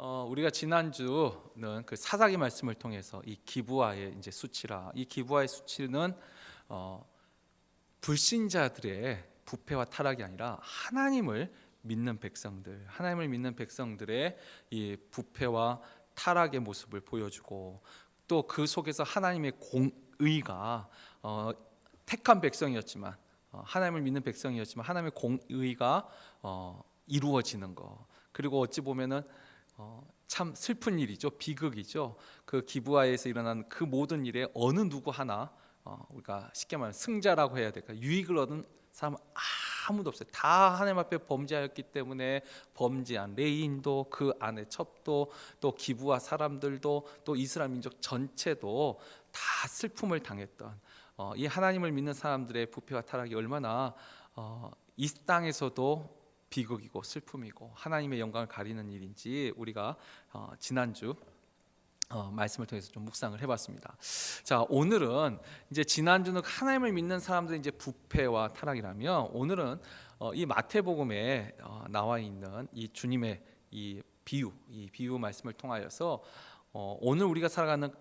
우리가 지난주는 그 사사기 말씀을 통해서 이 기브아의 이제 수치라, 이 기브아의 수치는 불신자들의 부패와 타락이 아니라 하나님을 믿는 백성들, 하나님을 믿는 백성들의 이 부패와 타락의 모습을 보여주고, 또 그 속에서 하나님의 공의가 택한 백성이었지만, 하나님을 믿는 백성이었지만 하나님의 공의가 이루어지는 거. 그리고 어찌 보면은 참 슬픈 일이죠. 비극이죠. 그 기브아에서 일어난 그 모든 일에 어느 누구 하나 우리가 쉽게 말하면 승자라고 해야 될까, 유익을 얻은 사람 아무도 없어요. 다 하나님 앞에 범죄하였기 때문에 범죄한 레인도, 그 안에 첩도, 또 기브아 사람들도, 또 이스라엘 민족 전체도 다 슬픔을 당했던 이 하나님을 믿는 사람들의 부패와 타락이 얼마나 이 땅에서도 비극이고 슬픔이고 하나님의 영광을 가리는 일인지 우리가 지난주 말씀을 통해서 좀 묵상을 해봤습니다. 자, 오늘은 이제 지난주는 하나님을 믿는 사람들의 이제 부패와 타락이라면, 오늘은 이 마태복음에 나와 있는 이 주님의 이 비유 말씀을 통하여서 오늘 우리가 살아가는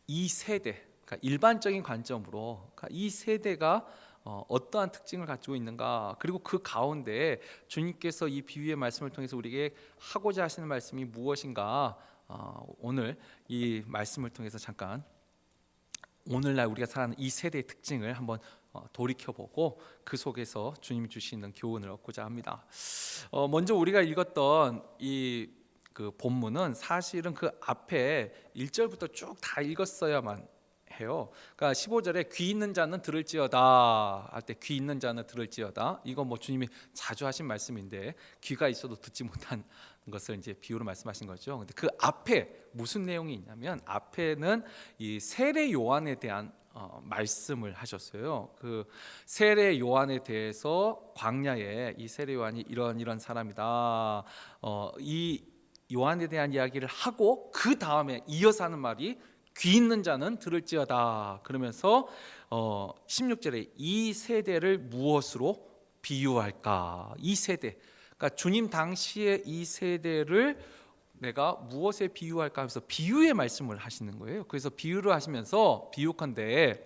이 세대, 그러니까 일반적인 관점으로 이 세대가 어떠한 특징을 가지고 있는가, 그리고 그 가운데 주님께서 이 비유의 말씀을 통해서 우리에게 하고자 하시는 말씀이 무엇인가, 오늘 이 말씀을 통해서 잠깐 오늘날 우리가 살아가는 이 세대의 특징을 한번 돌이켜보고 그 속에서 주님이 주시는 교훈을 얻고자 합니다. 먼저 우리가 읽었던 이 그 본문은 사실은 그 앞에 1절부터 쭉 다 읽었어야만 해요. 그러니까 15절에 귀 있는 자는 들을지어다 할 때, 귀 있는 자는 들을지어다, 이거 뭐 주님이 자주 하신 말씀인데 귀가 있어도 듣지 못한 것을 이제 비유로 말씀하신 거죠. 근데 그 앞에 무슨 내용이 있냐면, 앞에는 이 세례 요한에 대한 말씀을 하셨어요. 그 세례 요한에 대해서 광야에 이 세례 요한이 이런 사람이다, 이 요한에 대한 이야기를 하고 그 다음에 이어서 하는 말이 귀 있는 자는 들을지어다. 그러면서 16절에 이 세대를 무엇으로 비유할까? 이 세대, 그러니까 주님 당시의 이 세대를 내가 무엇에 비유할까 하면서 비유의 말씀을 하시는 거예요. 그래서 비유를 하시면서 비유컨대,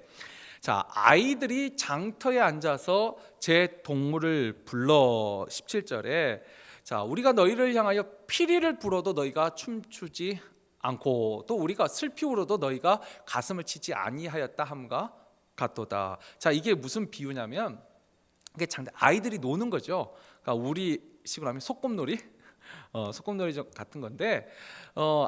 자, 아이들이 장터에 앉아서 제 동물을 불러, 17절에 자, 우리가 너희를 향하여 피리를 불어도 너희가 춤추지 않고, 또 우리가 슬피 울어도 너희가 가슴을 치지 아니하였다 함과 같도다. 자, 이게 무슨 비유냐면, 이게 아이들이 노는 거죠. 그러니까 우리 식으로 하면 소꿉놀이, 소꿉놀이 같은 건데,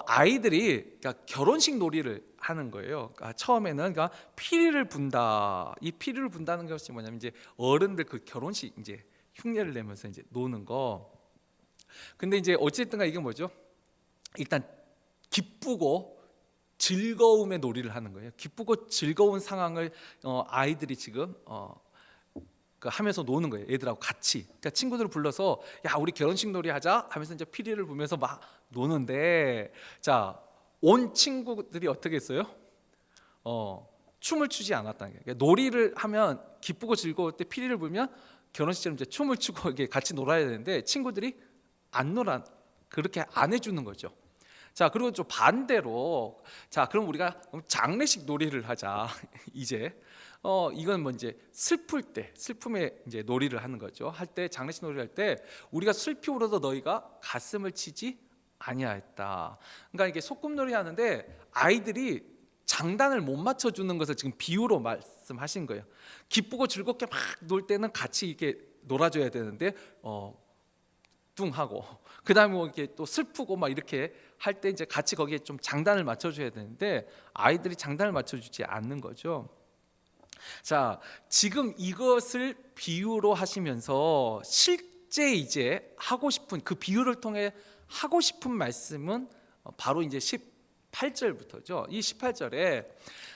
아이들이 그러니까 결혼식 놀이를 하는 거예요. 그러니까 처음에는 그러니까 피리를 분다. 이 피리를 분다는 것이 뭐냐면, 이제 어른들 그 결혼식 이제 흉내를 내면서 이제 노는 거. 근데 이제 어쨌든가 이게 뭐죠? 일단 기쁘고 즐거움의 놀이를 하는 거예요. 기쁘고 즐거운 상황을 아이들이 지금 하면서 노는 거예요. 애들하고 같이. 그러니까 친구들을 불러서 야, 우리 결혼식 놀이 하자 하면서 이제 피리를 불면서 막 노는데, 자, 온 친구들이 어떻게 했어요? 춤을 추지 않았다는 거예요. 그러니까 놀이를 하면 기쁘고 즐거울 때 피리를 불면 결혼식처럼 이제 춤을 추고 이게 같이 놀아야 되는데, 친구들이 안 놀아, 그렇게 안 해주는 거죠. 자, 그리고 좀 반대로, 자, 그럼 우리가 장례식 놀이를 하자. 이제 이건 뭐 이제 슬플 때, 슬픔의 이제 놀이를 하는 거죠. 할 때, 장례식 놀이를 할 때 우리가 슬피 울어도 너희가 가슴을 치지 아니하였다. 그러니까 이게 소꿉놀이 하는데 아이들이 장단을 못 맞춰주는 것을 지금 비유로 말씀하신 거예요. 기쁘고 즐겁게 막 놀 때는 같이 이렇게 놀아줘야 되는데 뚱하고, 그다음에 뭐 이렇게 또 슬프고 막 이렇게 할 때 이제 같이 거기에 좀 장단을 맞춰줘야 되는데 아이들이 장단을 맞춰주지 않는 거죠. 자, 지금 이것을 비유로 하시면서 실제 이제 하고 싶은 그 비유를 통해 하고 싶은 말씀은 바로 이제 18절부터죠. 이 18절에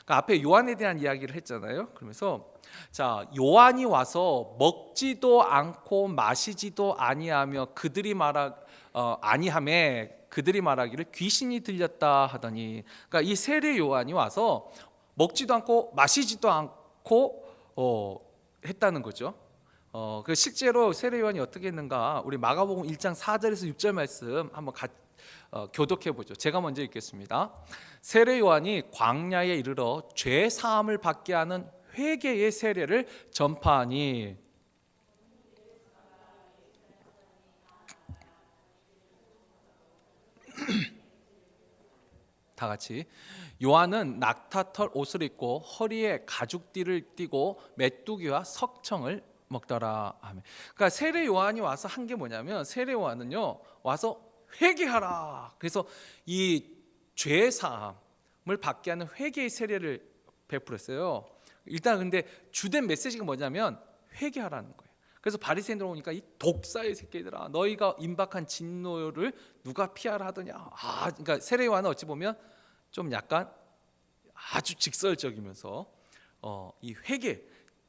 앞에 요한에 대한 이야기를 했잖아요. 그러면서 자, 요한이 와서 먹지도 않고 마시지도 아니하며 그들이 말하기를 귀신이 들렸다 하더니, 그러니까 이 세례 요한이 와서 먹지도 않고 마시지도 않고 했다는 거죠. 그 실제로 세례 요한이 어떻게 했는가, 우리 마가복음 1장 4절에서 6절 말씀 한번 교독해 보죠. 제가 먼저 읽겠습니다. 세례 요한이 광야에 이르러 죄 사함을 받게 하는 회개의 세례를 전파하니. 다 같이. 요한은 낙타털 옷을 입고 허리에 가죽띠를 띠고 메뚜기와 석청을 먹더라. 아멘. 그러니까 세례 요한이 와서 한 게 뭐냐면, 세례 요한은요 와서 회개하라. 그래서 이 죄 사함을 받게 하는 회개의 세례를 베풀었어요. 일단 근데 주된 메시지가 뭐냐면 회개하라는 거예요. 그래서 바리새인들 오니까 이 독사의 새끼들아, 너희가 임박한 진노를 누가 피하라 하더냐. 그러니까 세례 요한은 어찌 보면 좀 약간 아주 직설적이면서 이 회개,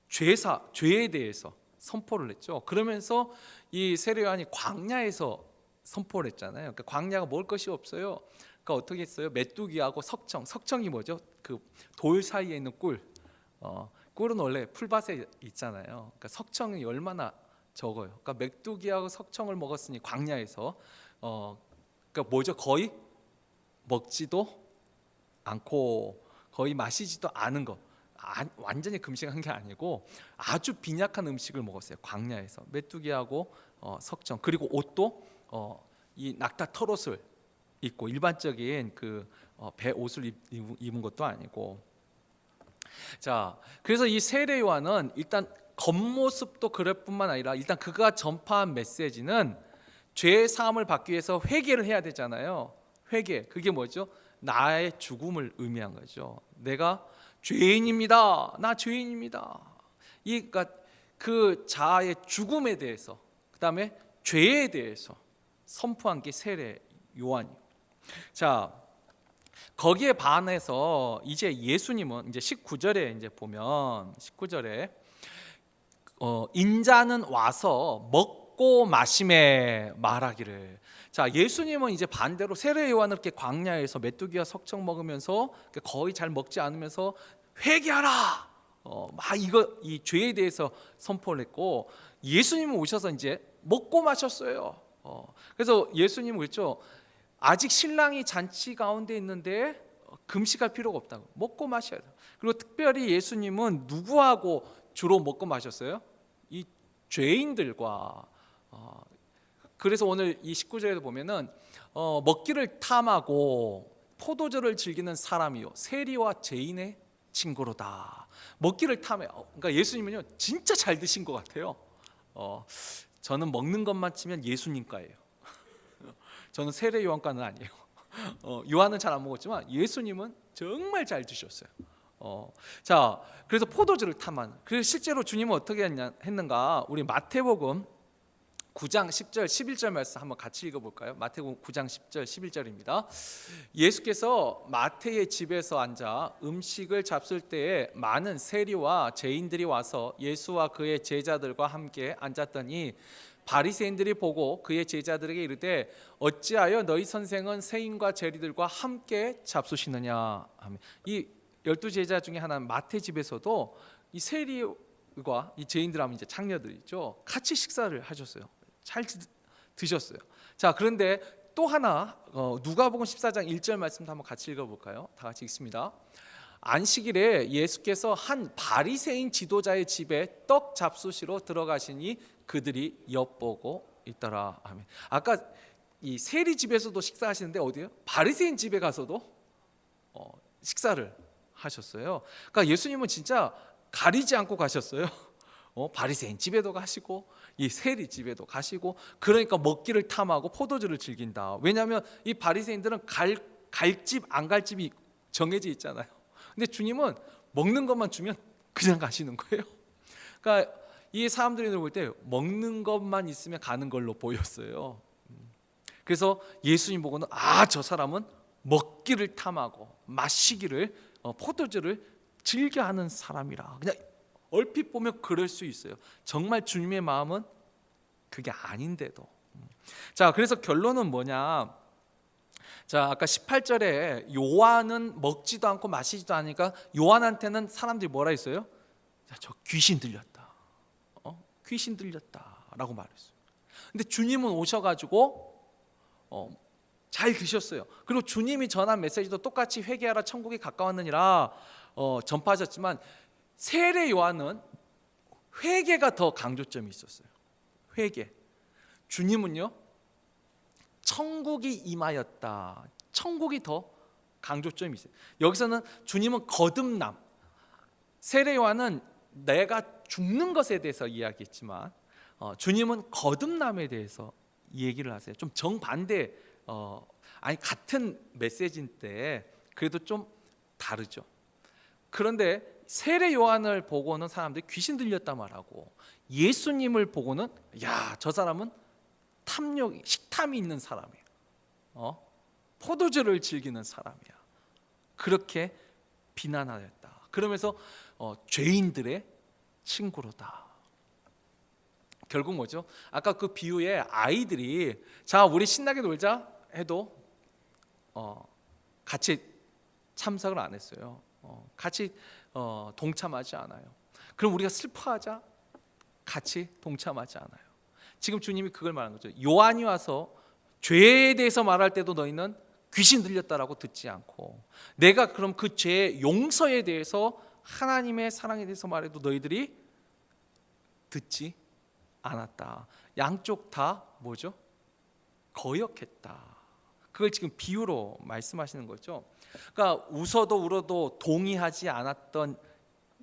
죄에 대해서 선포를 했죠. 그러면서 이 세례 요한이 광야에서 선포를 했잖아요. 그러니까 광야가 먹을 것이 없어요. 그러니까 어떻게 했어요? 메뚜기하고 석청이 뭐죠? 그 돌 사이에 있는 꿀. 꿀은 원래 풀밭에 있잖아요. 그러니까 석청이 얼마나 적어요. 그러니까 메뚜기하고 석청을 먹었으니 광야에서 그러니까 뭐죠? 거의 먹지도 않고 거의 마시지도 않은 거. 완전히 금식한 게 아니고 아주 빈약한 음식을 먹었어요. 광야에서 메뚜기하고 석청, 그리고 옷도 이 낙타 털옷을 입고 일반적인 그 배 옷을 입은 것도 아니고. 자, 그래서 이 세례 요한은 일단 겉모습도 그럴 뿐만 아니라 일단 그가 전파한 메시지는 죄 사함을 받기 위해서 회개를 해야 되잖아요. 회개, 그게 뭐죠? 나의 죽음을 의미한 거죠. 내가 죄인입니다. 나 죄인입니다. 그러니까 그 자아의 죽음에 대해서, 그 다음에 죄에 대해서 선포한 게 세례 요한이에요. 자, 거기에 반해서 이제 예수님은 이제 19절에 이제 보면 19절에 인자는 와서 먹고 마심에 말하기를. 자, 예수님은 이제 반대로 세례 요한을 이렇게 광야에서 메뚜기와 석청 먹으면서 거의 잘 먹지 않으면서 회개하라. 이 죄에 대해서 선포를 했고, 예수님은 오셔서 이제 먹고 마셨어요. 그래서 예수님은 그랬죠. 아직 신랑이 잔치 가운데 있는데 금식할 필요가 없다고. 먹고 마셔야 돼. 그리고 특별히 예수님은 누구하고 주로 먹고 마셨어요? 이 죄인들과. 그래서 오늘 이 19절에도 보면은 먹기를 탐하고 포도주를 즐기는 사람이요 세리와 죄인의 친구로다. 먹기를 탐해요. 그러니까 예수님은요 진짜 잘 드신 것 같아요. 저는 먹는 것만 치면 예수님과예요. 저는 세례 요한과는 아니에요. 요한은 잘 안 먹었지만 예수님은 정말 잘 드셨어요. 자, 그래서 포도주를 탐한. 그래서 실제로 주님은 어떻게 했는가? 우리 마태복음 9장 10절 11절 말씀 한번 같이 읽어볼까요? 마태복음 9장 10절 11절입니다. 예수께서 마태의 집에서 앉아 음식을 잡술 때에 많은 세리와 죄인들이 와서 예수와 그의 제자들과 함께 앉았더니 바리새인들이 보고 그의 제자들에게 이르되 어찌하여 너희 선생은 세인과 죄리들과 함께 잡수시느냐 하며. 이 12제자 중에 하나는 마태 집에서도 이 세리와 이 죄인들 하면 이제 창녀들이죠. 같이 식사를 하셨어요. 잘 드셨어요. 자, 그런데 또 하나 누가복음 14장 1절 말씀도 한번 같이 읽어볼까요? 다 같이 읽습니다. 안식일에 예수께서 한 바리새인 지도자의 집에 떡 잡수시러 들어가시니 그들이 엿보고 있더라. 아멘. 아까 이 세리 집에서도 식사하시는데 어디요? 바리새인 집에 가서도 식사를 하셨어요. 그러니까 예수님은 진짜 가리지 않고 가셨어요. 바리새인 집에도 가시고 이 세리 집에도 가시고. 그러니까 먹기를 탐하고 포도주를 즐긴다. 왜냐하면 이 바리새인들은 갈 집 안 갈 집이 정해져 있잖아요. 근데 주님은 먹는 것만 주면 그냥 가시는 거예요. 그러니까 이 사람들이 볼 때 먹는 것만 있으면 가는 걸로 보였어요. 그래서 예수님 보고는 저 사람은 먹기를 탐하고 마시기를 포도주를 즐겨하는 사람이라. 그냥 얼핏 보면 그럴 수 있어요. 정말 주님의 마음은 그게 아닌데도. 자, 그래서 결론은 뭐냐? 자, 아까 18절에 요한은 먹지도 않고 마시지도 않으니까 요한한테는 사람들이 뭐라 했어요? 저 귀신 들렸다. 귀신 들렸다라고 말했어요. 근데 주님은 오셔가지고 잘 드셨어요. 그리고 주님이 전한 메시지도 똑같이 회개하라 천국이 가까웠느니라 전파하셨지만 세례 요한은 회개가 더 강조점이 있었어요. 회개. 주님은요 천국이 임하였다. 천국이 더 강조점이 있어요. 여기서는 주님은 거듭남, 세례 요한은 내가 죽는 것에 대해서 이야기했지만 주님은 거듭남에 대해서 얘기를 하세요. 좀 정반대, 아니 같은 메시지인데 그래도 좀 다르죠. 그런데 세례 요한을 보고는 사람들이 귀신 들렸다 말하고, 예수님을 보고는 야, 저 사람은 식탐이 있는 사람이에요. 포도주를 즐기는 사람이야. 그렇게 비난하였다. 그러면서 죄인들의 친구로다. 결국 뭐죠? 아까 그 비유에 아이들이 자 우리 신나게 놀자 해도 같이 참석을 안 했어요. 같이 동참하지 않아요. 그럼 우리가 슬퍼하자 같이 동참하지 않아요. 지금 주님이 그걸 말하는 거죠. 요한이 와서 죄에 대해서 말할 때도 너희는 귀신 들렸다라고 듣지 않고, 내가 그럼 그 죄의 용서에 대해서 하나님의 사랑에 대해서 말해도 너희들이 듣지 않았다. 양쪽 다 뭐죠? 거역했다. 그걸 지금 비유로 말씀하시는 거죠. 그러니까 웃어도 울어도 동의하지 않았던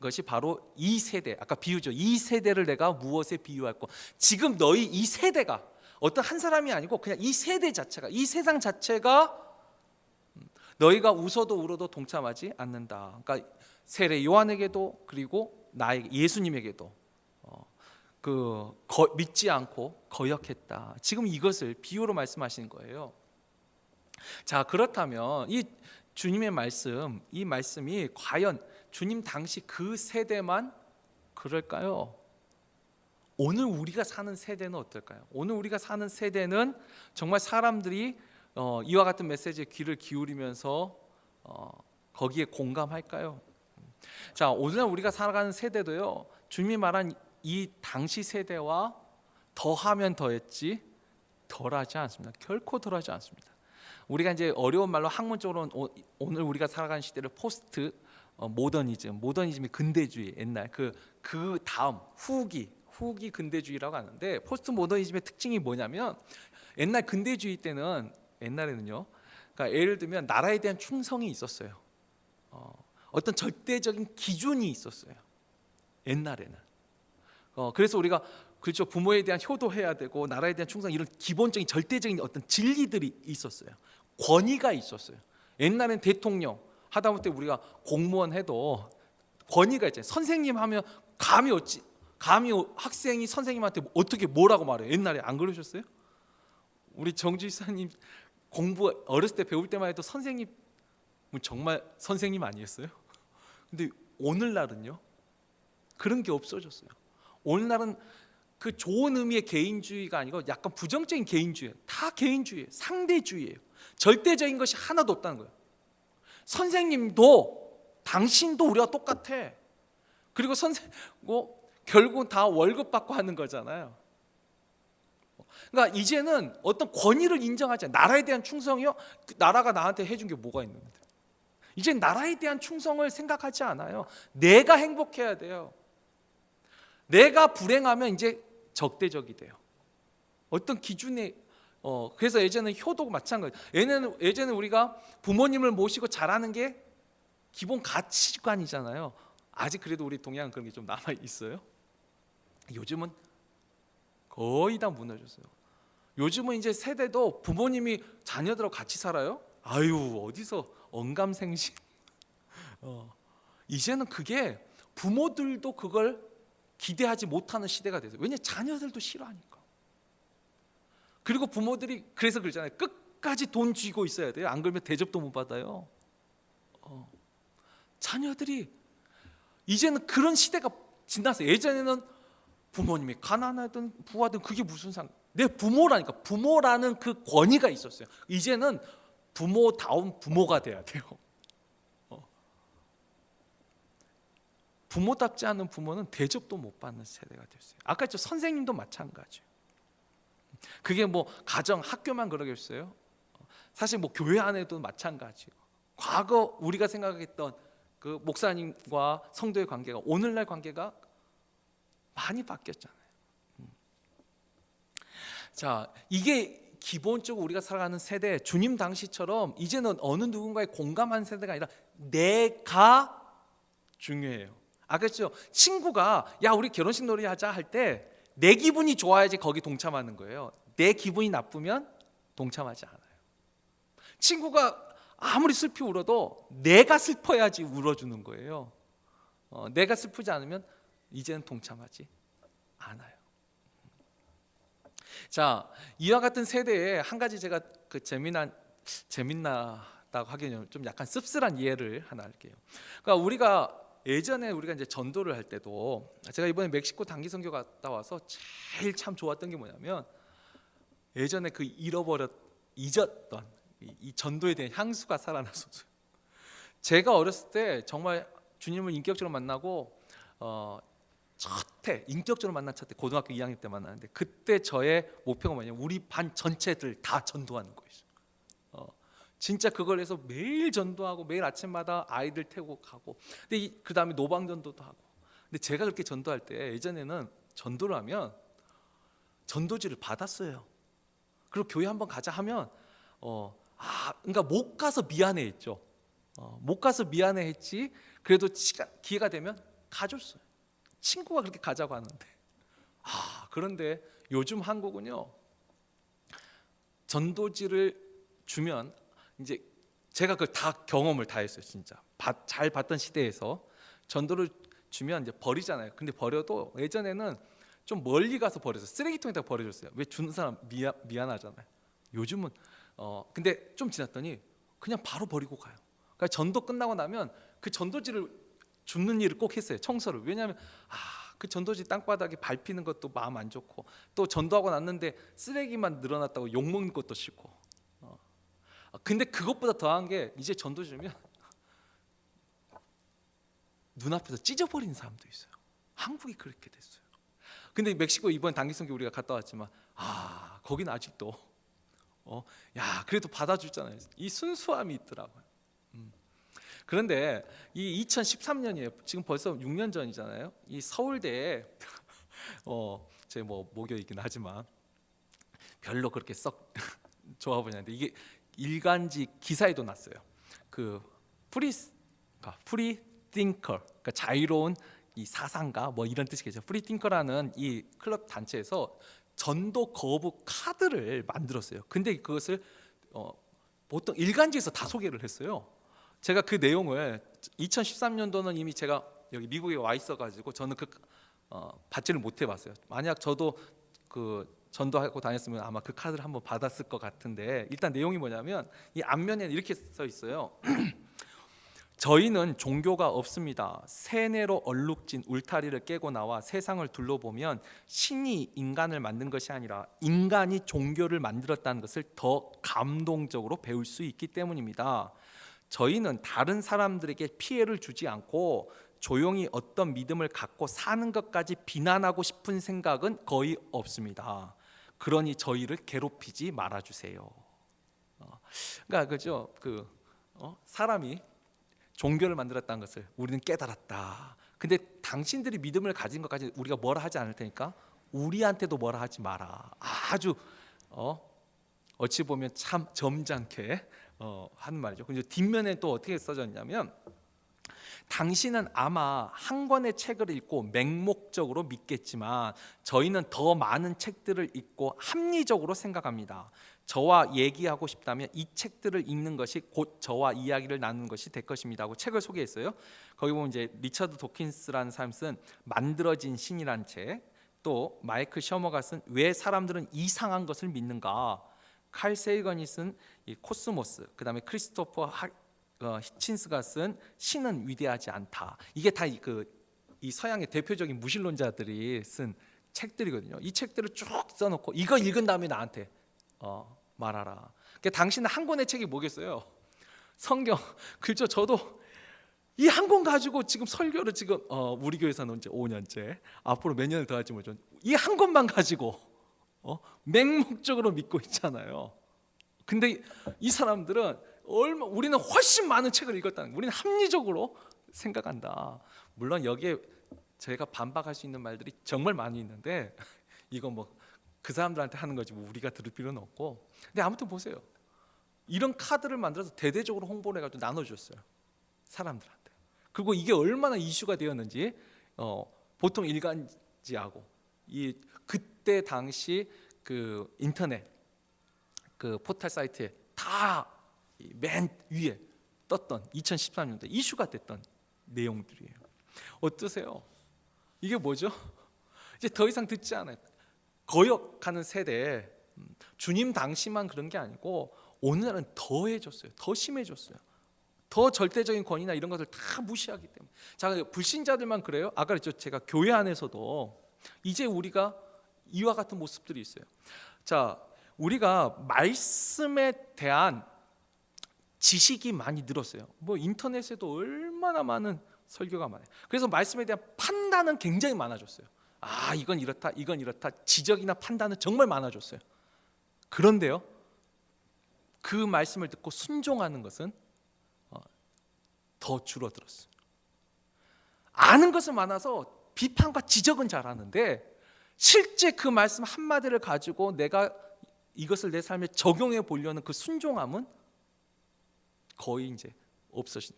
것이 바로 이 세대. 아까 비유죠. 이 세대를 내가 무엇에 비유할까? 지금 너희 이 세대가 어떤 한 사람이 아니고 그냥 이 세대 자체가, 이 세상 자체가 너희가 웃어도 울어도 동참하지 않는다. 그러니까 세례 요한에게도 그리고 나에게, 예수님에게도 믿지 않고 거역했다. 지금 이것을 비유로 말씀하시는 거예요. 자, 그렇다면 이 주님의 말씀, 이 말씀이 과연 주님 당시 그 세대만 그럴까요? 오늘 우리가 사는 세대는 어떨까요? 오늘 우리가 사는 세대는 정말 사람들이 이와 같은 메시지에 귀를 기울이면서 거기에 공감할까요? 자, 오늘 우리가 살아가는 세대도요, 주님이 말한 이 당시 세대와 더하면 더했지 덜하지 않습니다. 결코 덜하지 않습니다. 우리가 이제 어려운 말로 학문적으로는 오늘 우리가 살아가는 시대를 포스트 모더니즘이 근대주의, 옛날 그 다음 후기 근대주의라고 하는데, 포스트 모더니즘의 특징이 뭐냐면 옛날 근대주의 때는, 옛날에는요, 그러니까 예를 들면 나라에 대한 충성이 있었어요. 어떤 절대적인 기준이 있었어요. 옛날에는. 그래서 우리가 그렇죠, 부모에 대한 효도해야 되고 나라에 대한 충성, 이런 기본적인 절대적인 어떤 진리들이 있었어요. 권위가 있었어요. 옛날엔 대통령, 하다못해 우리가 공무원 해도 권위가 있잖아요. 선생님 하면 감히 학생이 선생님한테 어떻게 뭐라고 말해요? 옛날에 안 그러셨어요? 우리 정주 이사님 공부 어렸을 때 배울 때만 해도 선생님 정말 선생님 아니었어요? 근데 오늘날은요, 그런 게 없어졌어요. 오늘날은 그 좋은 의미의 개인주의가 아니고 약간 부정적인 개인주의, 다 개인주의예요. 상대주의예요. 절대적인 것이 하나도 없다는 거예요. 선생님도 당신도 우리와 똑같아. 그리고 결국은 다 월급 받고 하는 거잖아요. 그러니까 이제는 어떤 권위를 인정하지 않아요. 나라에 대한 충성이요? 나라가 나한테 해준 게 뭐가 있는데? 이제 나라에 대한 충성을 생각하지 않아요. 내가 행복해야 돼요. 내가 불행하면 이제 적대적이 돼요. 어떤 기준에 그래서 예전에는 효도가 마찬가지. 예전에 우리가 부모님을 모시고 잘하는 게 기본 가치관이잖아요. 아직 그래도 우리 동양은 그런 게 좀 남아 있어요. 요즘은 거의 다 무너졌어요. 요즘은 이제 세대도 부모님이 자녀들하고 같이 살아요. 아유, 어디서 언감생심. 이제는 그게 부모들도 그걸 기대하지 못하는 시대가 됐어요. 왜냐, 자녀들도 싫어하니까. 그리고 부모들이 그래서 그러잖아요. 끝까지 돈 쥐고 있어야 돼요. 안 그러면 대접도 못 받아요. 자녀들이 이제는 그런 시대가 지났어요. 예전에는 부모님이 가난하든 부하든 그게 무슨 내 부모라니까, 부모라는 그 권위가 있었어요. 이제는 부모다운 부모가 돼야 돼요. 부모답지 않은 부모는 대접도 못 받는 세대가 됐어요. 아까 저 선생님도 마찬가지예요. 그게 뭐 가정, 학교만 그러겠어요? 사실 뭐 교회 안에도 마찬가지고, 과거 우리가 생각했던 그 목사님과 성도의 관계가 오늘날 관계가 많이 바뀌었잖아요. 자, 이게 기본적으로 우리가 살아가는 세대, 주님 당시처럼 이제는 어느 누군가에 공감하는 세대가 아니라 내가 중요해요. 그렇죠. 친구가 야 우리 결혼식 놀이 하자 할 때 내 기분이 좋아야지 거기 동참하는 거예요. 내 기분이 나쁘면 동참하지 않아요. 친구가 아무리 슬피 울어도 내가 슬퍼야지 울어주는 거예요. 내가 슬프지 않으면 이제는 동참하지 않아요. 자, 이와 같은 세대에 한 가지 제가 그 재밌나다고 하기에는 좀 약간 씁쓸한 예를 하나 할게요. 그러니까 우리가 예전에 우리가 이제 전도를 할 때도, 제가 이번에 멕시코 단기 선교 갔다 와서 제일 참 좋았던 게 뭐냐면, 예전에 그 잊었던 이 전도에 대한 향수가 살아났었어요. 제가 어렸을 때 정말 주님을 인격적으로 만나고 첫해 인격적으로 만난 첫 해 고등학교 2학년 때 만났는데, 그때 저의 목표가 뭐냐면 우리 반 전체들 다 전도하는 거였어요. 진짜 그걸 해서 매일 전도하고 매일 아침마다 아이들 태우고 가고, 근데 그 다음에 노방 전도도 하고. 근데 제가 그렇게 전도할 때 예전에는 전도를 하면 전도지를 받았어요. 그리고 교회 한번 가자 하면 그러니까 못 가서 미안해했죠. 못 가서 미안해했지. 그래도 기회가 되면 가줬어요. 친구가 그렇게 가자고 하는데. 그런데 요즘 한국은요, 전도지를 주면 이제 제가 그 다 경험을 다 했어요. 진짜 잘 봤던 시대에서 전도를 주면 이제 버리잖아요. 근데 버려도 예전에는 좀 멀리 가서 버렸어요. 쓰레기통에다 버려줬어요. 왜 주는 사람 미안하잖아요. 요즘은 근데 좀 지났더니 그냥 바로 버리고 가요. 그러니까 전도 끝나고 나면 그 전도지를 줍는 일을 꼭 했어요. 청소를. 왜냐하면 그 전도지 땅바닥에 밟히는 것도 마음 안 좋고, 또 전도하고 났는데 쓰레기만 늘어났다고 욕먹는 것도 싫고. 근데 그것보다 더한 게, 이제 전도지 주면 눈앞에서 찢어버리는 사람도 있어요. 한국이 그렇게 됐어요. 근데 멕시코 이번 단기 선교 우리가 갔다 왔지만 거기는 아직도 그래도 받아주잖아요. 이 순수함이 있더라고요. 그런데 이 2013년이에요. 지금 벌써 6년 전이잖아요. 이 서울대에 제 뭐 모교이긴 하지만 별로 그렇게 썩 좋아 보이지 않는데, 이게 일간지 기사에도 났어요. 그 프리 띵커, 그러니까 자유로운 이 사상가 뭐 이런 뜻이겠죠. 프리 띵커라는 이 클럽 단체에서 전도 거부 카드를 만들었어요. 근데 그것을 보통 일간지에서 다 소개를 했어요. 제가 그 내용을 2013년도는 이미 제가 여기 미국에 와 있어가지고 저는 받지를 못해봤어요. 만약 저도 그 전도하고 다녔으면 아마 그 카드를 한번 받았을 것 같은데, 일단 내용이 뭐냐면 이 앞면에 이렇게 써 있어요. 저희는 종교가 없습니다. 세뇌로 얼룩진 울타리를 깨고 나와 세상을 둘러보면 신이 인간을 만든 것이 아니라 인간이 종교를 만들었다는 것을 더 감동적으로 배울 수 있기 때문입니다. 저희는 다른 사람들에게 피해를 주지 않고 조용히 어떤 믿음을 갖고 사는 것까지 비난하고 싶은 생각은 거의 없습니다. 그러니 저희를 괴롭히지 말아주세요. 그러니까 그죠? 사람이 종교를 만들었다는 것을 우리는 깨달았다. 근데 당신들이 믿음을 가진 것까지 우리가 뭐라 하지 않을 테니까 우리한테도 뭐라 하지 마라. 아주 어찌 보면 참 점잖게 하는 말이죠. 근데 뒷면에 또 어떻게 써졌냐면, 당신은 아마 한 권의 책을 읽고 맹목적으로 믿겠지만 저희는 더 많은 책들을 읽고 합리적으로 생각합니다. 저와 얘기하고 싶다면 이 책들을 읽는 것이 곧 저와 이야기를 나누는 것이 될 것입니다 하고 책을 소개했어요. 거기 보면 이제 리처드 도킨스라는 사람이 쓴 만들어진 신이라는 책, 또 마이클 셔머가 쓴 왜 사람들은 이상한 것을 믿는가, 칼 세이건이 쓴 이 코스모스, 그 다음에 크리스토퍼 히친스가 쓴 신은 위대하지 않다. 이게 다 이 서양의 대표적인 무신론자들이 쓴 책들이거든요. 이 책들을 쭉 써놓고 이거 읽은 다음에 나한테 말하라. 그러니까 당신은 한 권의 책이 뭐겠어요? 성경. 그렇죠. 저도 이 한 권 가지고 지금 설교를 지금 우리 교회에서는 이제 5년째, 앞으로 몇 년을 더 할지 모르죠. 이 한 권만 가지고 맹목적으로 믿고 있잖아요. 근데 이 사람들은 우리는 훨씬 많은 책을 읽었다는 거예요. 우리는 합리적으로 생각한다. 물론 여기에 저희가 반박할 수 있는 말들이 정말 많이 있는데 이거 뭐 그 사람들한테 하는 거지 뭐 우리가 들을 필요는 없고. 근데 아무튼 보세요. 이런 카드를 만들어서 대대적으로 홍보를 해가지고 나눠줬어요, 사람들한테. 그리고 이게 얼마나 이슈가 되었는지 보통 일간지하고 이 그때 당시 그 인터넷 그 포털 사이트에 다 맨 위에 떴던 2013년도에 이슈가 됐던 내용들이에요. 어떠세요? 이게 뭐죠? 이제 더 이상 듣지 않아요. 거역하는 세대. 주님 당시만 그런 게 아니고 오늘날은 더해졌어요. 더 심해졌어요. 더 절대적인 권위나 이런 것을 다 무시하기 때문에. 자, 불신자들만 그래요? 아까 그랬죠. 제가 교회 안에서도 이제 우리가 이와 같은 모습들이 있어요. 자, 우리가 말씀에 대한 지식이 많이 늘었어요. 뭐 인터넷에도 얼마나 많은 설교가 많아요. 그래서 말씀에 대한 판단은 굉장히 많아졌어요. 아, 이건 이렇다, 이건 이렇다. 지적이나 판단은 정말 많아졌어요. 그런데요, 그 말씀을 듣고 순종하는 것은 더 줄어들었어요. 아는 것은 많아서 비판과 지적은 잘하는데 실제 그 말씀 한마디를 가지고 내가 이것을 내 삶에 적용해 보려는 그 순종함은 거의 이제 없어진.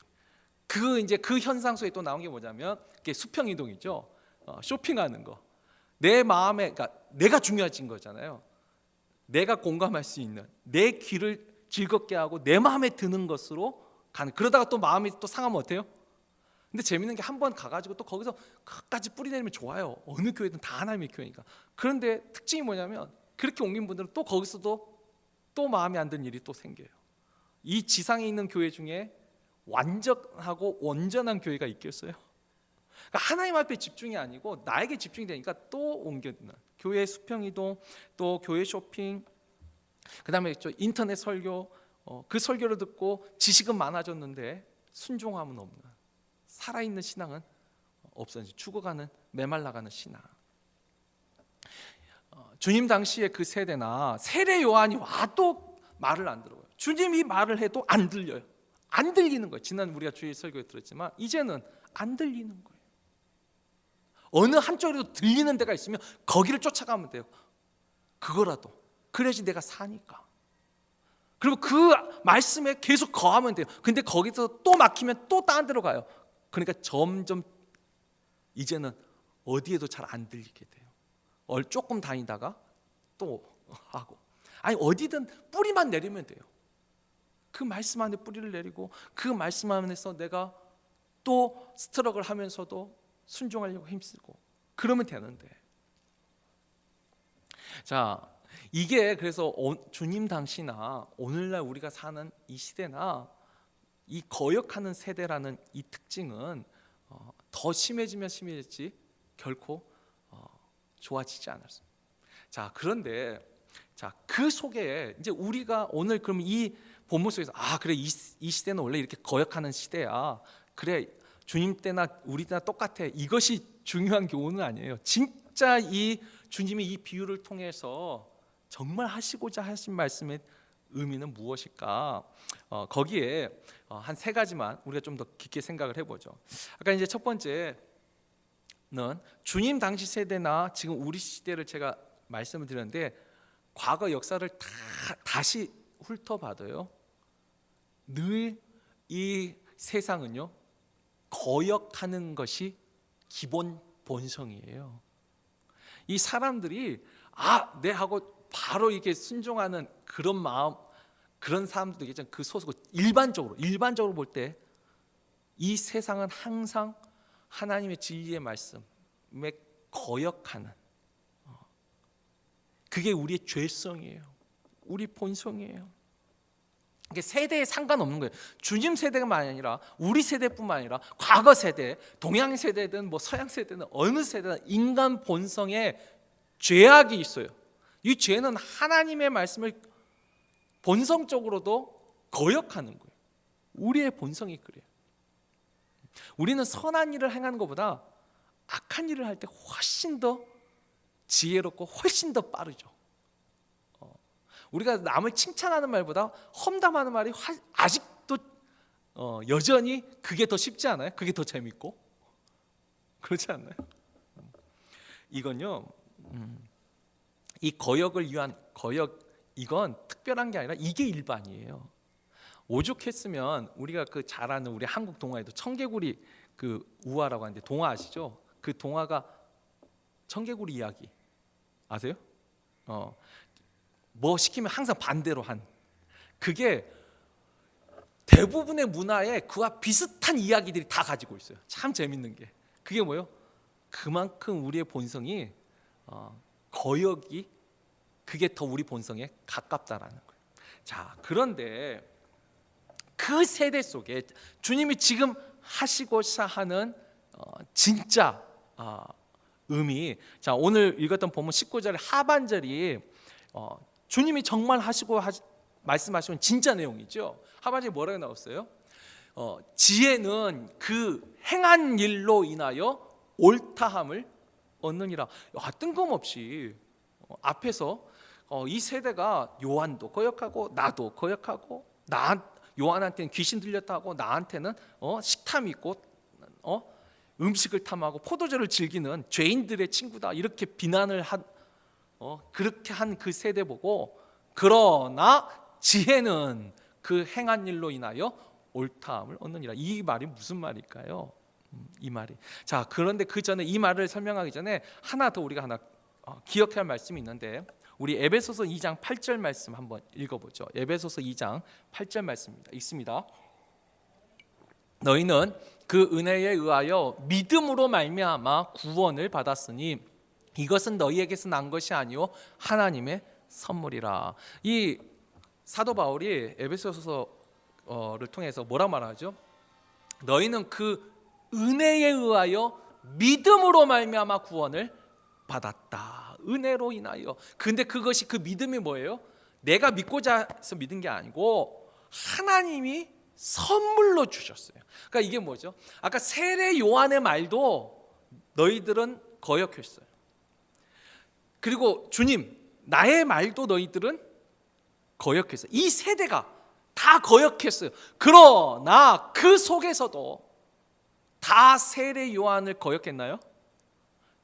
그 현상 속에 또 나온 게 뭐냐면 그게 수평 이동이죠. 쇼핑하는 거. 내 마음에, 그러니까 내가 중요해진 거잖아요. 내가 공감할 수 있는, 내 귀를 즐겁게 하고 내 마음에 드는 것으로 가는. 그러다가 또 마음이 또 상하면 어때요? 근데 재밌는 게 한 번 가가지고 또 거기서 끝까지 뿌리 내리면 좋아요. 어느 교회든 다 하나님의 교회니까. 그런데 특징이 뭐냐면 그렇게 옮긴 분들은 또 거기서도 또 마음에 안 드는 일이 또 생겨요. 이 지상에 있는 교회 중에 완전하고 온전한 교회가 있겠어요? 그러니까 하나님 앞에 집중이 아니고 나에게 집중이 되니까 또 옮겨드는 교회 수평이동, 또 교회 쇼핑, 그 다음에 인터넷 설교, 그 설교를 듣고 지식은 많아졌는데 순종함은 없는, 살아있는 신앙은 없어진, 죽어가는, 메말라가는 신앙. 주님 당시의 그 세대나 세례 요한이 와도 말을 안 들어요. 주님이 말을 해도 안 들려요. 안 들리는 거예요. 지난 우리가 주일 설교에 들었지만 이제는 안 들리는 거예요. 어느 한쪽으로 들리는 데가 있으면 거기를 쫓아가면 돼요. 그거라도 그래야지 내가 사니까. 그리고 그 말씀에 계속 거하면 돼요. 근데 거기서 또 막히면 또 다른 데로 가요. 그러니까 점점 이제는 어디에도 잘 안 들리게 돼요. 조금 다니다가 또 하고, 아니 어디든 뿌리만 내리면 돼요. 그 말씀 안에 뿌리를 내리고 그 말씀 안에서 내가 또 스트럭을 하면서도 순종하려고 힘쓰고 그러면 되는데. 자, 이게 그래서 주님 당시나 오늘날 우리가 사는 이 시대나 이 거역하는 세대라는 이 특징은 더 심해지면 심해졌지 결코 좋아지지 않았습니다. 자, 그런데 그 속에 이제 우리가 오늘 그럼 이 본문 속에서 그래 이 시대는 원래 이렇게 거역하는 시대야. 그래 주님 때나 우리 때나 똑같아. 이것이 중요한 교훈은 아니에요. 진짜 이 주님이 이 비유를 통해서 정말 하시고자 하신 말씀의 의미는 무엇일까? 거기에 한 세 가지만 우리가 좀 더 깊게 생각을 해보죠. 아까 이제 첫 번째는 주님 당시 세대나 지금 우리 시대를 제가 말씀을 드렸는데 과거 역사를 다시 훑어봐도요, 늘 이 세상은요 거역하는 것이 기본 본성이에요. 이 사람들이 네 하고 바로 이렇게 순종하는 그런 마음, 그런 사람들도 있잖아요. 그 소속 일반적으로 볼 때 이 세상은 항상 하나님의 진리의 말씀에 거역하는, 그게 우리의 죄성이에요. 우리 본성이에요. 이게 세대에 상관없는 거예요. 주님 세대가 아니라 우리 세대뿐만 아니라 과거 세대, 동양 세대든 뭐 서양 세대든 어느 세대든 인간 본성에 죄악이 있어요. 이 죄는 하나님의 말씀을 본성적으로도 거역하는 거예요. 우리의 본성이 그래요. 우리는 선한 일을 행하는 것보다 악한 일을 할 때 훨씬 더 지혜롭고 훨씬 더 빠르죠. 우리가 남을 칭찬하는 말보다 험담하는 말이 아직도 여전히 그게 더 쉽지 않아요? 그게 더 재밌고 그렇지 않나요? 이건요, 이 거역을 위한 거역, 이건 특별한 게 아니라 이게 일반이에요. 오죽했으면 우리가 그 잘 아는 우리 한국 동화에도 청개구리 그 우화라고 하는데 동화 아시죠? 그 동화가 청개구리 이야기 아세요? 뭐 시키면 항상 반대로 한, 그게 대부분의 문화에 그와 비슷한 이야기들이 다 가지고 있어요. 참 재밌는 게 그게 뭐예요? 그만큼 우리의 본성이 거역이 그게 더 우리 본성에 가깝다라는 거예요. 자, 그런데 그 세대 속에 주님이 지금 하시고자 하는 진짜 의미, 자 오늘 읽었던 본문 19절 하반절이 주님이 정말 하시고 말씀하시는 진짜 내용이죠. 하반절에 뭐라고 나왔어요? 지혜는 그 행한 일로 인하여 옳다함을 얻느니라. 뜬금없이 앞에서 이 세대가 요한도 거역하고 나도 거역하고, 요한한테는 귀신 들렸다고, 나한테는 식탐이 있고 음식을 탐하고 포도주를 즐기는 죄인들의 친구다, 이렇게 비난을 그렇게 한 그 세대 보고, 그러나 지혜는 그 행한 일로 인하여 옳다함을 얻느니라. 이 말이 무슨 말일까요? 이 말이, 자 그런데 그 전에 이 말을 설명하기 전에 하나 더 우리가 기억해야 할 말씀이 있는데, 우리 에베소서 2장 8절 말씀 한번 읽어보죠. 에베소서 2장 8절 말씀입니다. 읽습니다. 너희는 그 은혜에 의하여 믿음으로 말미암아 구원을 받았으니 이것은 너희에게서 난 것이 아니요 하나님의 선물이라. 이 사도 바울이 에베소서를 통해서 뭐라 말하죠? 너희는 그 은혜에 의하여 믿음으로 말미암아 구원을 받았다. 은혜로 인하여. 근데 그것이, 그 믿음이 뭐예요? 내가 믿고자 해서 믿은 게 아니고 하나님이 선물로 주셨어요. 그러니까 이게 뭐죠? 아까 세례 요한의 말도 너희들은 거역했어요. 그리고 주님 나의 말도 너희들은 거역했어요. 이 세대가 다 거역했어요. 그러나 그 속에서도 다 세례 요한을 거역했나요?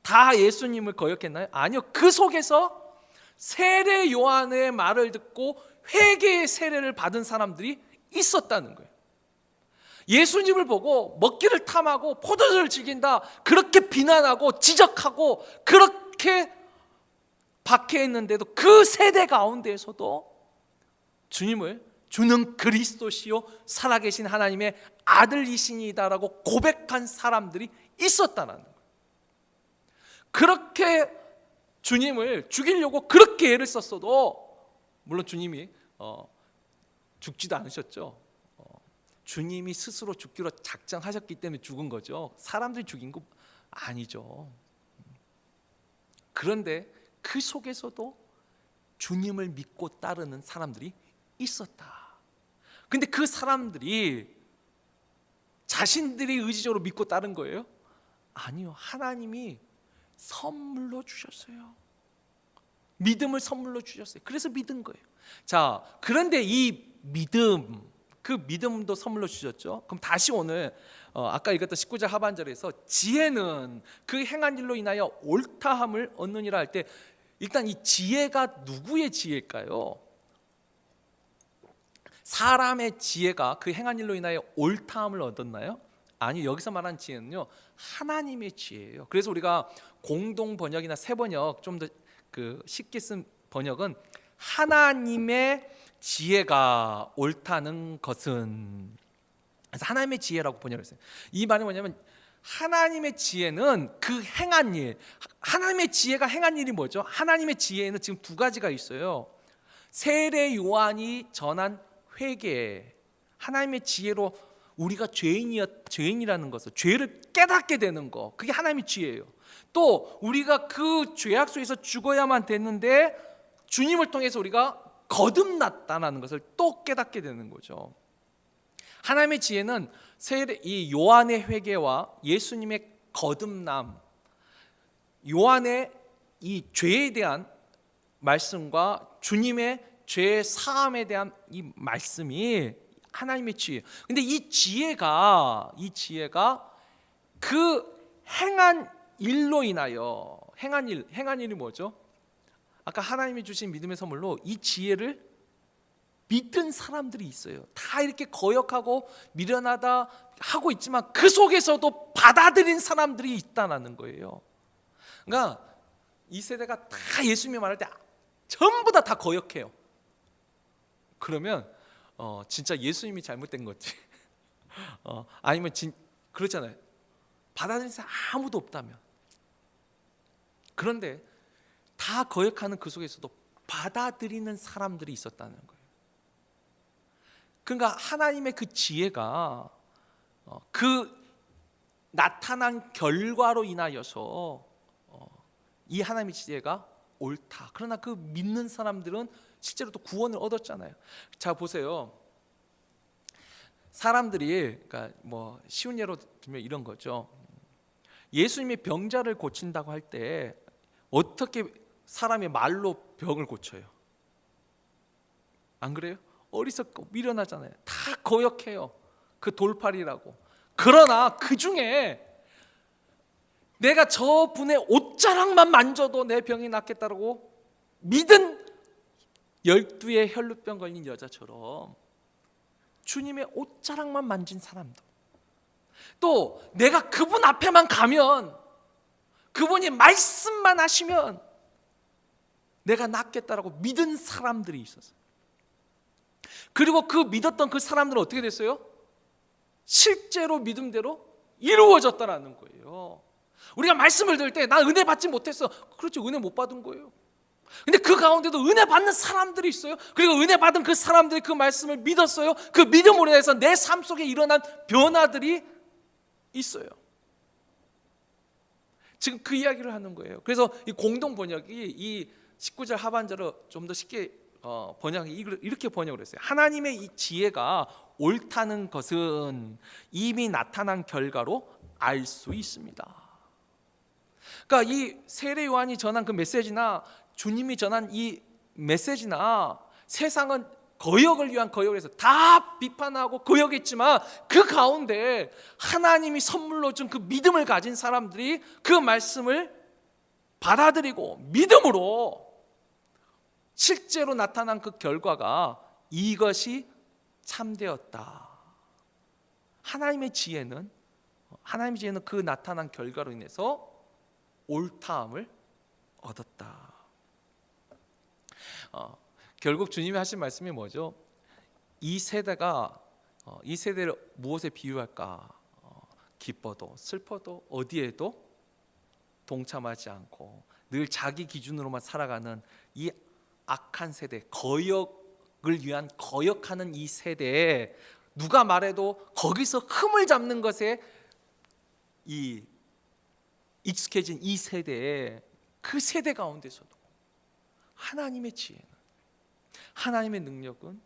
다 예수님을 거역했나요? 아니요. 그 속에서 세례 요한의 말을 듣고 회개의 세례를 받은 사람들이 있었다는 거예요. 예수님을 보고 먹기를 탐하고 포도주를 즐긴다, 그렇게 비난하고 지적하고 그렇게 박해했는데도 그 세대 가운데에서도 주님을 주는 그리스도시요 살아계신 하나님의 아들이시니다라고 고백한 사람들이 있었다는 거예요. 그렇게 주님을 죽이려고 그렇게 애를 썼어도, 물론 주님이 죽지도 않으셨죠. 주님이 스스로 죽기로 작정하셨기 때문에 죽은 거죠. 사람들이 죽인 거 아니죠. 그런데 그 속에서도 주님을 믿고 따르는 사람들이 있었다. 근데 그 사람들이 자신들이 의지적으로 믿고 따른 거예요? 아니요. 하나님이 선물로 주셨어요. 믿음을 선물로 주셨어요. 그래서 믿은 거예요. 자, 그런데 이 믿음, 그 믿음도 선물로 주셨죠. 그럼 다시 오늘 아까 읽었던 19절 하반절에서 지혜는 그 행한 일로 인하여 옳다함을 얻느니라 할 때, 일단 이 지혜가 누구의 지혜일까요? 사람의 지혜가 그 행한 일로 인하여 옳다함을 얻었나요? 아니, 여기서 말하는 지혜는요 하나님의 지혜예요. 그래서 우리가 공동 번역이나 새 번역, 좀 더 쉽게 쓴 번역은 하나님의 지혜가 옳다는 것은, 그래서 하나님의 지혜라고 번역을 했어요. 이 말이 뭐냐면 하나님의 지혜는 그 행한 일, 하나님의 지혜가 행한 일이 뭐죠? 하나님의 지혜는 지금 두 가지가 있어요. 세례 요한이 전한 회개, 하나님의 지혜로 우리가 죄인이라는 것을, 죄를 깨닫게 되는 거, 그게 하나님의 지혜예요. 또 우리가 그 죄악 속에서 죽어야만 됐는데 주님을 통해서 우리가 거듭났다는 것을 또 깨닫게 되는 거죠. 하나님의 지혜는 이 요한의 회개와 예수님의 거듭남, 요한의 이 죄에 대한 말씀과 주님의 죄 사함에 대한 이 말씀이 하나님의 지혜. 근데 이 지혜가 그 행한 일로 인하여 행한 일이 뭐죠? 아까 하나님이 주신 믿음의 선물로 이 지혜를 믿은 사람들이 있어요. 다 이렇게 거역하고 미련하다 하고 있지만 그 속에서도 받아들인 사람들이 있다는 거예요. 그러니까 이 세대가 다 예수님이 말할 때 전부 다 거역해요. 그러면 진짜 예수님이 잘못된 거지. 아니면 그렇잖아요. 받아들인 사람 아무도 없다면. 그런데 다 거역하는 그 속에서도 받아들이는 사람들이 있었다는 거예요. 그러니까 하나님의 그 지혜가 그 나타난 결과로 인하여서 이 하나님의 지혜가 옳다. 그러나 그 믿는 사람들은 실제로 또 구원을 얻었잖아요. 자 보세요. 사람들이 그러니까 뭐 쉬운 예로 들면 이런 거죠. 예수님이 병자를 고친다고 할 때 어떻게 사람의 말로 병을 고쳐요? 안 그래요? 어리석고 미련하잖아요. 다 거역해요. 그 돌팔이라고. 그러나 그 중에 내가 저 분의 옷자락만 만져도 내 병이 낫겠다라고 믿은 12의 혈루병 걸린 여자처럼 주님의 옷자락만 만진 사람도, 또 내가 그분 앞에만 가면, 그분이 말씀만 하시면 내가 낫겠다라고 믿은 사람들이 있었어요. 그리고 그 믿었던 그 사람들은 어떻게 됐어요? 실제로 믿음대로 이루어졌다라는 거예요. 우리가 말씀을 들을 때 나 은혜 받지 못했어. 그렇죠, 은혜 못 받은 거예요. 근데 그 가운데도 은혜 받는 사람들이 있어요. 그리고 은혜 받은 그 사람들이 그 말씀을 믿었어요. 그 믿음으로 인해서 내 삶 속에 일어난 변화들이 있어요. 지금 그 이야기를 하는 거예요. 그래서 이 공동 번역이 이 19절 하반절을 좀 더 쉽게 번역이 이렇게 번역을 했어요. 하나님의 이 지혜가 옳다는 것은 이미 나타난 결과로 알 수 있습니다. 그러니까 이 세례 요한이 전한 그 메시지나 주님이 전한 이 메시지나 세상은 거역을 위한 거역을 해서 다 비판하고 거역했지만 그 가운데 하나님이 선물로 준 그 믿음을 가진 사람들이 그 말씀을 받아들이고 믿음으로 실제로 나타난 그 결과가 이것이 참되었다. 하나님의 지혜는 그 나타난 결과로 인해서 옳다함을 얻었다. 결국 주님이 하신 말씀이 뭐죠? 이 세대를 무엇에 비유할까? 기뻐도 슬퍼도 어디에도 동참하지 않고 늘 자기 기준으로만 살아가는 이 악한 세대, 거역을 위한 거역하는 이 세대에 누가 말해도 거기서 흠을 잡는 것에 이 익숙해진 이 세대에, 그 세대 가운데서도 하나님의 지혜는, 하나님의 능력은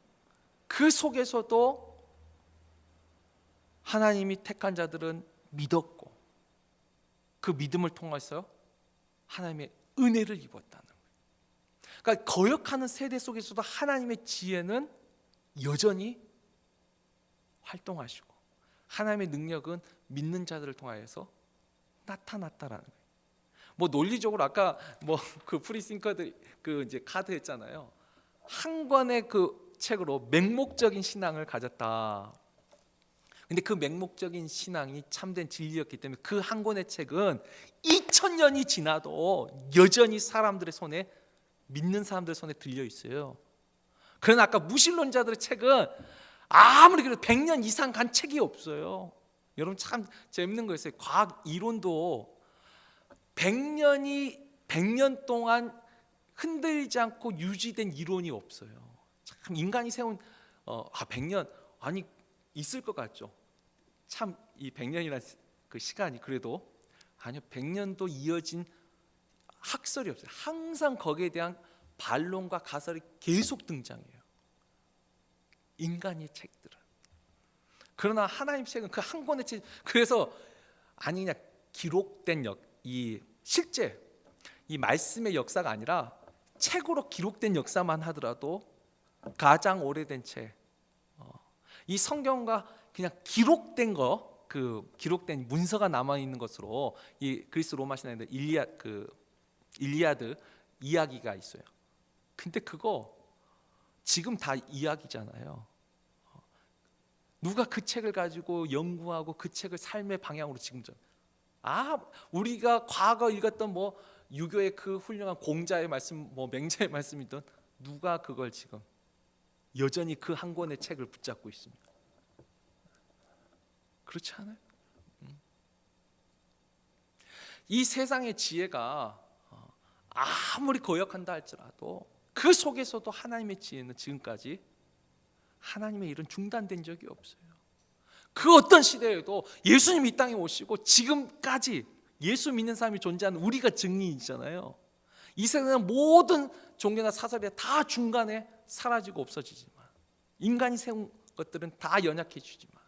그 속에서도 하나님이 택한 자들은 믿었고 그 믿음을 통해서 하나님의 은혜를 입었다는 거예요. 그러니까 거역하는 세대 속에서도 하나님의 지혜는 여전히 활동하시고 하나님의 능력은 믿는 자들을 통하여서 나타났다라는 거예요. 뭐 논리적으로 아까 뭐 그 프리싱커드 그 이제 카드 했잖아요. 한 권의 그 책으로 맹목적인 신앙을 가졌다. 근데 그 맹목적인 신앙이 참된 진리였기 때문에 그 한 권의 책은 2000년이 지나도 여전히 사람들의 손에, 믿는 사람들의 손에 들려 있어요. 그러나 아까 무신론자들의 책은 아무리 그래도 100년 이상 간 책이 없어요. 여러분 참 재밌는 거 있어요. 과학 이론도 100년 동안 흔들리지 않고 유지된 이론이 없어요. 참 인간이 세운 100년 아니 있을 것 같죠. 참 이 100년이라는 그 시간이 그래도 아니요, 100년도 이어진 학설이 없어요. 항상 거기에 대한 반론과 가설이 계속 등장해요. 인간의 책들은. 그러나 하나님 책은 그 한 권의 책, 그래서 아니 그냥 기록된 이 실제 이 말씀의 역사가 아니라 책으로 기록된 역사만 하더라도 가장 오래된 책. 이 성경과 그냥 기록된 거, 그 기록된 문서가 남아 있는 것으로 이 그리스 로마 신화인데 일리아드 이야기가 있어요. 근데 그거 지금 다 이야기잖아요. 누가 그 책을 가지고 연구하고 그 책을 삶의 방향으로 지금 우리가 과거 읽었던 뭐 유교의 그 훌륭한 공자의 말씀, 뭐 맹자의 말씀이든 누가 그걸 지금 여전히 그 한 권의 책을 붙잡고 있습니다. 그렇지 않아요? 이 세상의 지혜가 아무리 거역한다 할지라도 그 속에서도 하나님의 지혜는 지금까지 하나님의 일은 중단된 적이 없어요. 그 어떤 시대에도 예수님이 이 땅에 오시고 지금까지 예수 믿는 사람이 존재하는 우리가 증인이잖아요. 이 세상의 모든 종교나 사설이 다 중간에 사라지고 없어지지만, 인간이 세운 것들은 다 연약해지지만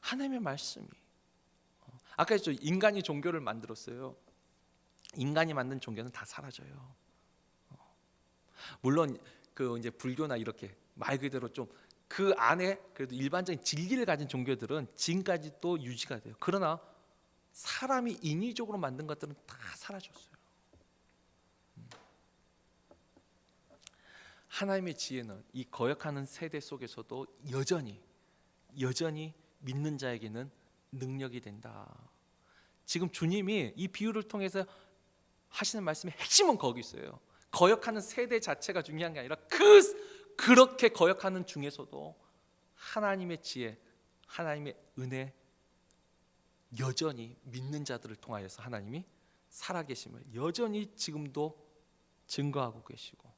하나님의 말씀이, 아까 했죠, 인간이 종교를 만들었어요. 인간이 만든 종교는 다 사라져요. 물론 그 이제 불교나 이렇게 말 그대로 좀 그 안에 그래도 일반적인 진리를 가진 종교들은 지금까지도 유지가 돼요. 그러나 사람이 인위적으로 만든 것들은 다 사라졌어요. 하나님의 지혜는 이 거역하는 세대 속에서도 여전히 믿는 자에게는 능력이 된다. 지금 주님이 이 비유를 통해서 하시는 말씀의 핵심은 거기 있어요. 거역하는 세대 자체가 중요한 게 아니라 그렇게 거역하는 중에서도 하나님의 지혜, 하나님의 은혜, 여전히 믿는 자들을 통하여서 하나님이 살아계심을 여전히 지금도 증거하고 계시고,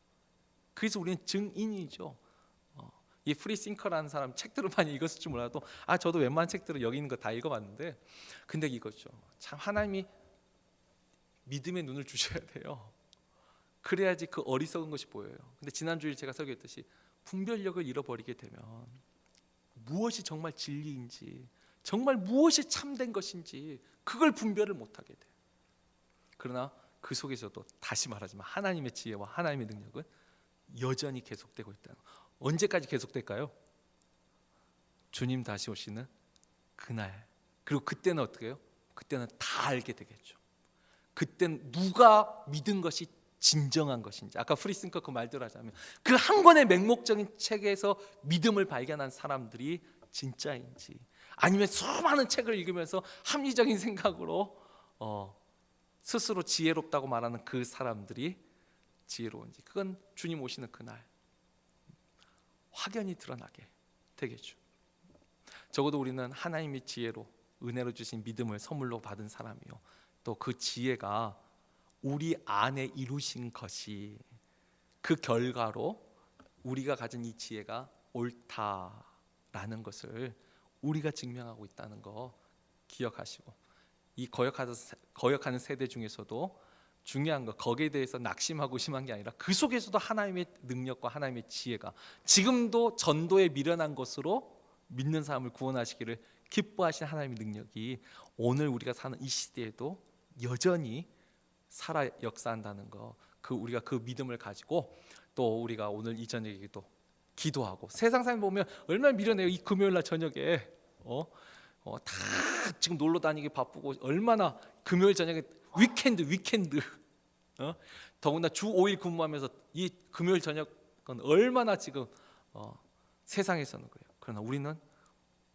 그래서 우리는 증인이죠. 이 프리싱커라는 사람 책들을 많이 읽었을 줄 몰라도 저도 웬만한 책들을 여기 있는 거 다 읽어봤는데, 근데 이거죠. 참 하나님이 믿음의 눈을 주셔야 돼요. 그래야지 그 어리석은 것이 보여요. 근데 지난주에 제가 설교했듯이 분별력을 잃어버리게 되면 무엇이 정말 진리인지, 정말 무엇이 참된 것인지 그걸 분별을 못하게 돼요. 그러나 그 속에서도 다시 말하지만 하나님의 지혜와 하나님의 능력은 여전히 계속되고 있다는 거. 언제까지 계속될까요? 주님 다시 오시는 그날. 그리고 그때는 어떻게 해요? 그때는 다 알게 되겠죠. 그때는 누가 믿은 것이 진정한 것인지, 아까 프리싱커 그 말대로 하자면 그 한 권의 맹목적인 책에서 믿음을 발견한 사람들이 진짜인지, 아니면 수많은 책을 읽으면서 합리적인 생각으로 스스로 지혜롭다고 말하는 그 사람들이 지혜로운지, 그건 주님 오시는 그날 확연히 드러나게 되겠죠. 적어도 우리는 하나님의 지혜로, 은혜로 주신 믿음을 선물로 받은 사람이요, 또 그 지혜가 우리 안에 이루신 것이 그 결과로 우리가 가진 이 지혜가 옳다라는 것을 우리가 증명하고 있다는 거 기억하시고, 이 거역하는 세대 중에서도 중요한 거, 거기에 대해서 낙심하고 심한 게 아니라 그 속에서도 하나님의 능력과 하나님의 지혜가 지금도 전도에 미련한 것으로 믿는 사람을 구원하시기를 기뻐하신 하나님의 능력이 오늘 우리가 사는 이 시대에도 여전히 살아 역사한다는 거, 우리가 그 믿음을 가지고 또 우리가 오늘 이 저녁에도 기도하고, 세상 사람 보면 얼마나 미련해요. 이 금요일 날 저녁에 다 지금 놀러 다니기 바쁘고, 얼마나 금요일 저녁에 위켄드 더구나 주 5일 근무하면서 이 금요일 저녁은 얼마나 지금 세상에서는 그래요. 그러나 우리는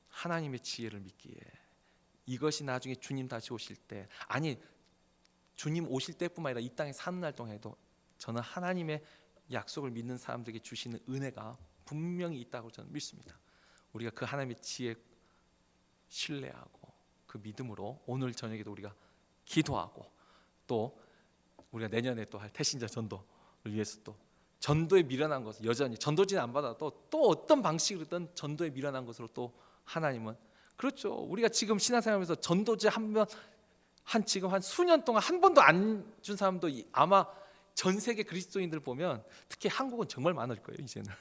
하나님의 지혜를 믿기에 이것이 나중에 주님 다시 오실 때, 아니 주님 오실 때뿐만 아니라 이 땅에 사는 날 동안에도 저는 하나님의 약속을 믿는 사람들에게 주시는 은혜가 분명히 있다고 저는 믿습니다. 우리가 그 하나님의 지혜 신뢰하고 그 믿음으로 오늘 저녁에도 우리가 기도하고, 또 우리가 내년에 또 할 태신자 전도를 위해서 또 전도에 미련한 것을 여전히 전도지는 안 받아도 또 어떤 방식으로든 전도에 미련한 것으로 또 하나님은, 그렇죠, 우리가 지금 신앙생활하면서 전도지 지금 한 수년 동안 한 번도 안 준 사람도 아마 전 세계 그리스도인들 보면 특히 한국은 정말 많을 거예요 이제는.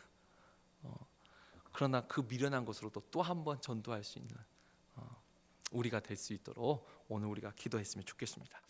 그러나 그 미련한 것으로도 또 한 번 전도할 수 있는 우리가 될 수 있도록 오늘 우리가 기도했으면 좋겠습니다.